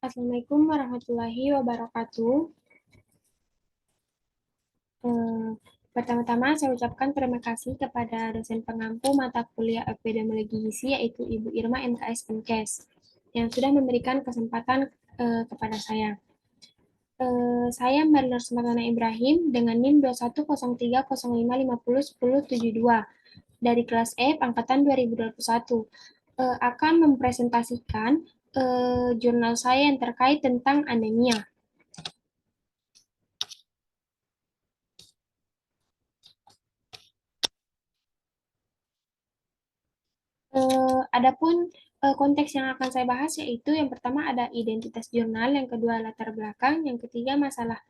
Assalamualaikum warahmatullahi wabarakatuh. Eh, Pertama-tama saya ucapkan terima kasih kepada dosen pengampu mata kuliah epidemiologi gizi yaitu Ibu Irma MKS MKes yang sudah memberikan kesempatan kepada saya. Saya Mbak Nur Sematana Ibrahim dengan NIM 210305501072 dari kelas F angkatan 2021 akan mempresentasikan jurnal saya yang terkait tentang anemia. Adapun konteks yang akan saya bahas yaitu yang pertama ada identitas jurnal, yang kedua latar belakang, yang ketiga masalah,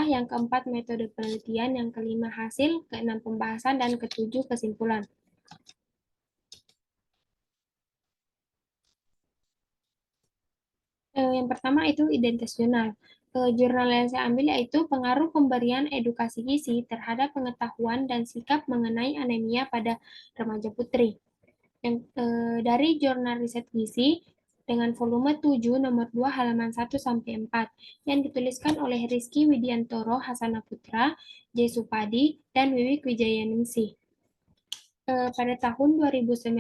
yang keempat metode penelitian, yang kelima hasil, keenam pembahasan, dan ketujuh kesimpulan. Yang pertama itu identitas jurnal. Jurnal yang saya ambil yaitu pengaruh pemberian edukasi gizi terhadap pengetahuan dan sikap mengenai anemia pada remaja putri. Dari jurnal riset gizi dengan volume 7 nomor 2 halaman 1 sampai 4 yang dituliskan oleh Rizky Widiantoro Hasana Putra, J. Supadi, dan Wiwik Wijayaningsih pada tahun 2019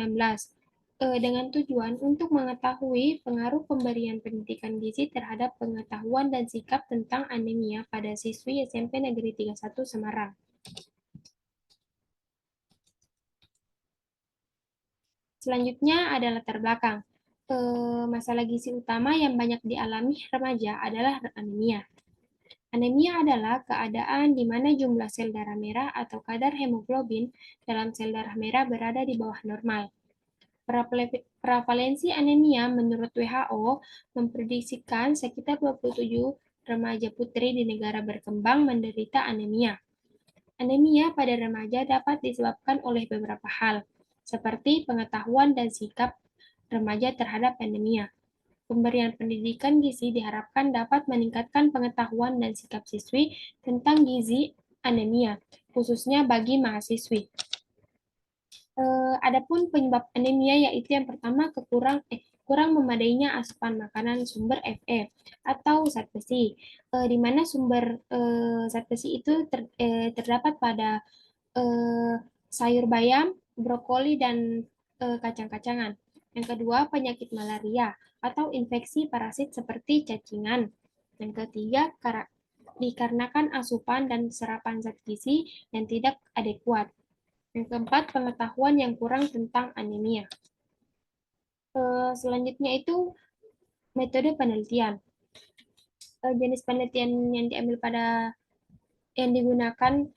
dengan tujuan untuk mengetahui pengaruh pemberian pendidikan gizi terhadap pengetahuan dan sikap tentang anemia pada siswi SMP Negeri 31 Semarang. Selanjutnya ada latar belakang. Masalah gizi utama yang banyak dialami remaja adalah anemia. Anemia adalah keadaan di mana jumlah sel darah merah atau kadar hemoglobin dalam sel darah merah berada di bawah normal. Prevalensi anemia menurut WHO memprediksikan sekitar 27 remaja putri di negara berkembang menderita anemia. Anemia pada remaja dapat disebabkan oleh beberapa hal, seperti pengetahuan dan sikap remaja terhadap anemia. Pemberian pendidikan gizi diharapkan dapat meningkatkan pengetahuan dan sikap siswi tentang gizi anemia, khususnya bagi mahasiswi. Adapun penyebab anemia yaitu yang pertama kurang memadainya asupan makanan sumber Fe atau zat besi, di mana sumber zat besi itu terdapat pada eh, sayur bayam, brokoli, dan kacang-kacangan. Yang kedua, penyakit malaria atau infeksi parasit seperti cacingan. Yang ketiga, dikarenakan asupan dan serapan zat gizi yang tidak adekuat. Yang keempat, pengetahuan yang kurang tentang anemia. Selanjutnya itu metode penelitian. Jenis penelitian yang diambil yang digunakan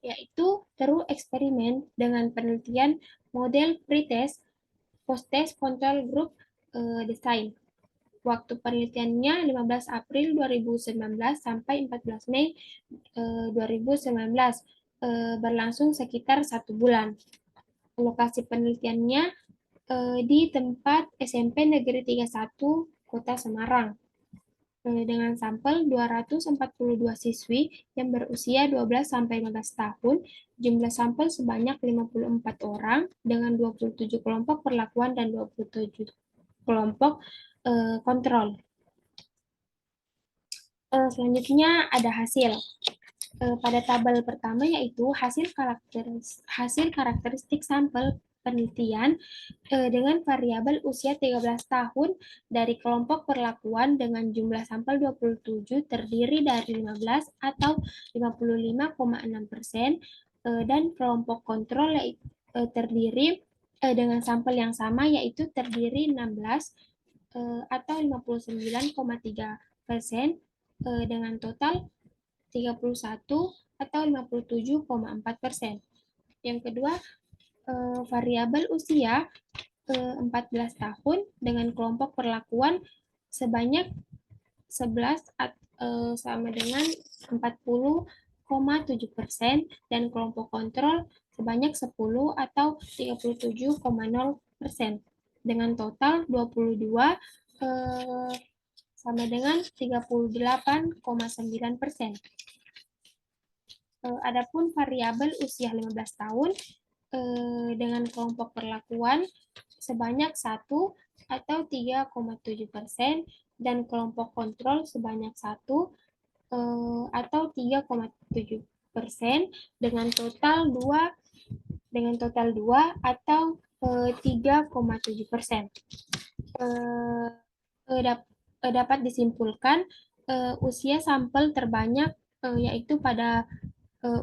yaitu terus eksperimen dengan penelitian model pretest, post-test, control group, design. Waktu penelitiannya 15 April 2019 sampai 14 Mei 2019, berlangsung sekitar 1 bulan. Lokasi penelitiannya di tempat SMP Negeri 31 Kota Semarang dengan sampel 242 siswi yang berusia 12 sampai 15 tahun, jumlah sampel sebanyak 54 orang dengan 27 kelompok perlakuan dan 27 kelompok kontrol. Selanjutnya ada hasil. Pada tabel pertama yaitu hasil karakteristik sampel penelitian dengan variabel usia 13 tahun dari kelompok perlakuan dengan jumlah sampel 27 terdiri dari 15 atau 55,6% dan kelompok kontrol terdiri dengan sampel yang sama yaitu terdiri 16 atau 59,3% dengan total 31 atau 57,4%. Yang kedua, variabel usia 14 tahun dengan kelompok perlakuan sebanyak 11 sama dengan 40,7% dan kelompok kontrol sebanyak 10 atau 37,0% dengan total 22 sama dengan 38,9%. Adapun variabel usia 15 tahun dengan kelompok perlakuan sebanyak 1 atau 3,7%, dan kelompok kontrol sebanyak 1 atau 3,7% dengan total 2 atau 3,7%. Eh, Dapat disimpulkan usia sampel terbanyak yaitu pada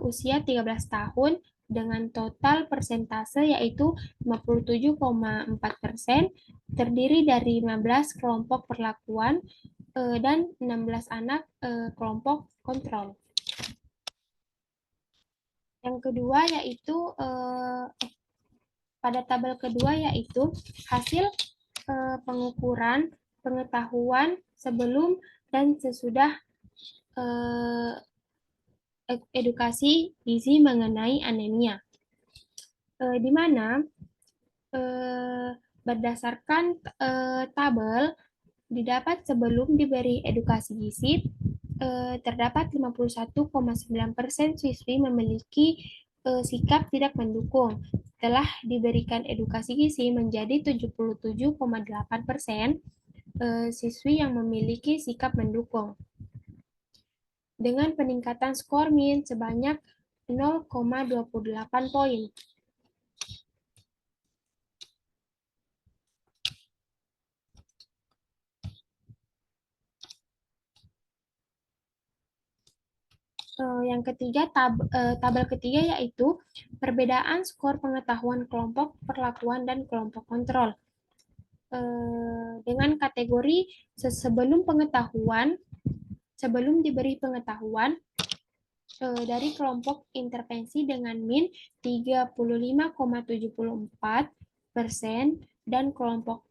usia 13 tahun dengan total persentase yaitu 57,4%, terdiri dari 15 kelompok perlakuan dan 16 anak kelompok kontrol. Yang kedua yaitu pada tabel kedua yaitu hasil pengukuran pengetahuan sebelum dan sesudah edukasi gizi mengenai anemia, di mana berdasarkan tabel didapat sebelum diberi edukasi gizi terdapat 51,9% siswi memiliki sikap tidak mendukung. Setelah diberikan edukasi gizi menjadi 77,8% siswi yang memiliki sikap mendukung. Dengan peningkatan skor min sebanyak 0,28 poin. Yang ketiga, tabel ketiga yaitu perbedaan skor pengetahuan kelompok perlakuan dan kelompok kontrol. Dengan kategori sebelum diberi pengetahuan dari kelompok intervensi dengan min 35,74% dan kelompok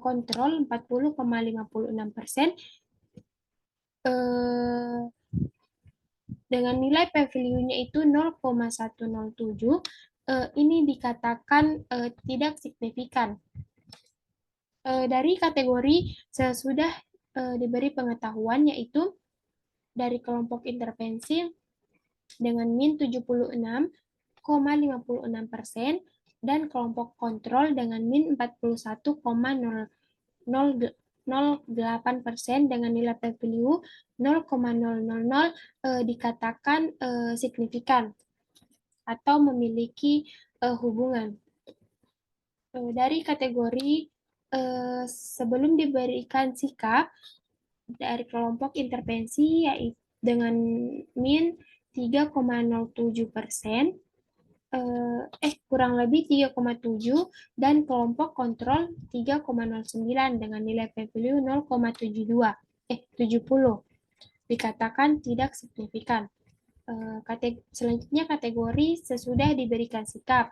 kontrol 40,56%, dengan nilai p-value-nya itu 0,107, ini dikatakan tidak signifikan. Dari kategori sesudah diberi pengetahuan yaitu dari kelompok intervensi dengan min 76,56% dan kelompok kontrol dengan min 41,008% dengan nilai p-value 0,000 dikatakan signifikan atau memiliki hubungan. Dari kategori sebelum diberikan sikap dari kelompok intervensi yaitu dengan min 3,07%, kurang lebih 3,7, dan kelompok kontrol 3,09 dengan nilai p-value 0,70 dikatakan tidak signifikan. Selanjutnya kategori sesudah diberikan sikap.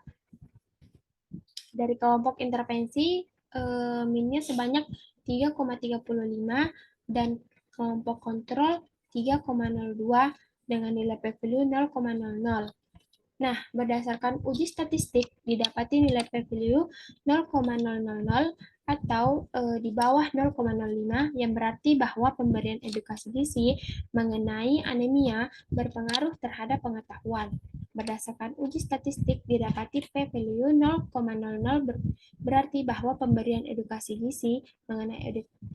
Dari kelompok intervensi minnya sebanyak 3,35 dan kelompok kontrol 3,02 dengan nilai p-value 0,00. Nah, berdasarkan uji statistik didapati nilai p-value 0,000 atau di bawah 0,05 yang berarti bahwa pemberian edukasi gizi mengenai anemia berpengaruh terhadap pengetahuan. Berdasarkan uji statistik didapati p-value 0,00 berarti bahwa pemberian edukasi gizi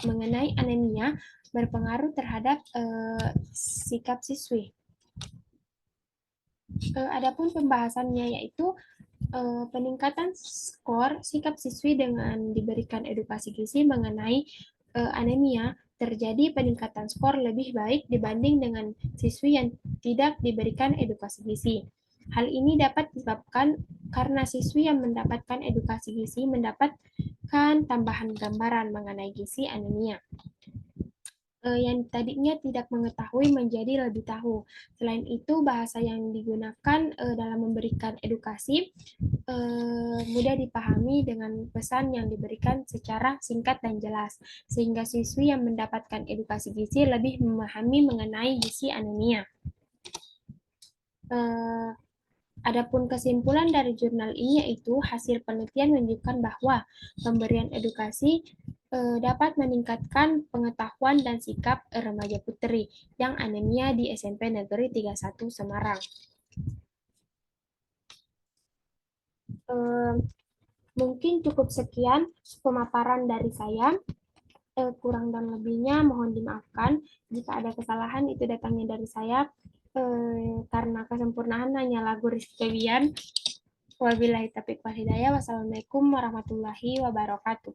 mengenai anemia berpengaruh terhadap sikap siswi. Adapun pembahasannya yaitu peningkatan skor sikap siswi dengan diberikan edukasi gizi mengenai anemia, terjadi peningkatan skor lebih baik dibanding dengan siswi yang tidak diberikan edukasi gizi. Hal ini dapat disebabkan karena siswi yang mendapatkan edukasi gizi mendapatkan tambahan gambaran mengenai gizi anemia. Yang tadinya tidak mengetahui menjadi lebih tahu. Selain itu, bahasa yang digunakan dalam memberikan edukasi mudah dipahami dengan pesan yang diberikan secara singkat dan jelas, sehingga siswi yang mendapatkan edukasi gizi lebih memahami mengenai gizi anemia. Adapun kesimpulan dari jurnal ini yaitu hasil penelitian menunjukkan bahwa pemberian edukasi dapat meningkatkan pengetahuan dan sikap remaja putri yang anemia di SMP Negeri 31 Semarang. Mungkin cukup sekian pemaparan dari saya. Kurang dan lebihnya mohon dimaafkan. Jika ada kesalahan itu datangnya dari saya. Karena kesempurnaan hanyalah Guru Rizky Febian. Wabillahi taufiq wal hidayah. Wassalamualaikum warahmatullahi wabarakatuh.